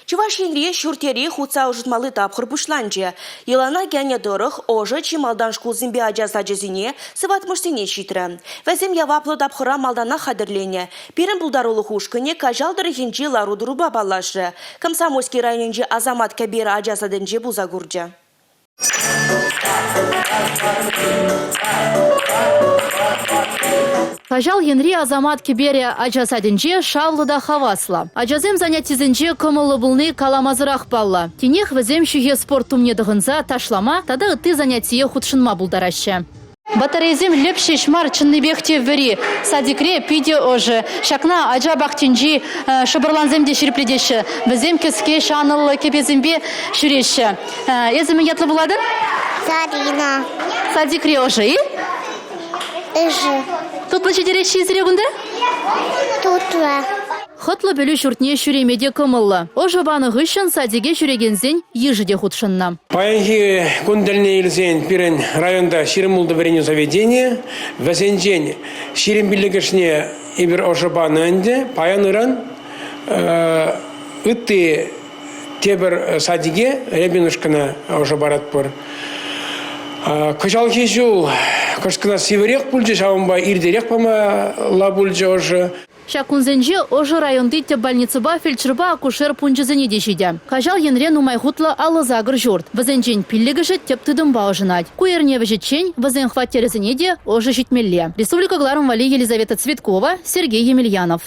Чуваш енре шуртери хуца ужытмалы тапхыр бушланчы. Елана гәне дорых ожы чималдан шкул зимбе ажаса жезине сыватмышсене шитрі. Вәзем яваплы тапхыра малдана хадырлене. Пирен булдарулы хушкыне кажалдыры хенчи ларудыру бабалашы. Комсомольский районенже Азамат Кабира ажасадынже бузагурджа. Кажал енри Азамат Кибере ажасадынже шавлыда хавасла. Ажазем занятизынже кымылы булны каламазырах балла. Тенех візем шүге спорт тумнедығынза ташлама, тада ыты занятие худшынма булдарашы. Батарейзем лепші шмар чынныбекте вери. Садикре пиде ожы. Шакна ажа бақтинжи шыбырланземде шірпледеші. Візем кеске шанылы кепезембе шүреші. Езімі ятлы буладын? Зарина. Садикре ожы, и? Ыжы. Тутлы жедереші изірегінді? Тутлы. Хотлы бөлі жүртне шүремеде кымылы. Ожы баны ғышын садиге жүрегензен ежіде худшынна. Паянхи кундальне илзен пирен районда ширемулды вереню заведение. Вазенжен ширем билегешне ибір ожы баны әнде. Паян ыран үтті тебір садиге ребенушкана ожы барат бұр. Кыжал кезу кышкына северек бүлже жауынба ирдерек пама ла бүлже ожы. Шакунзенже ожы районды те больницыба фельдшерба акушер пунжызыне дешиде. Кажал енрен умайхутла алы загыр журт. Вазенжен пиллегіші теп тыдымба ожынать. Куерне вежетчен вазен хват терезіне де ожы житмелле. Республика Гларум Вали Елизавета Цветкова, Сергей Емельянов.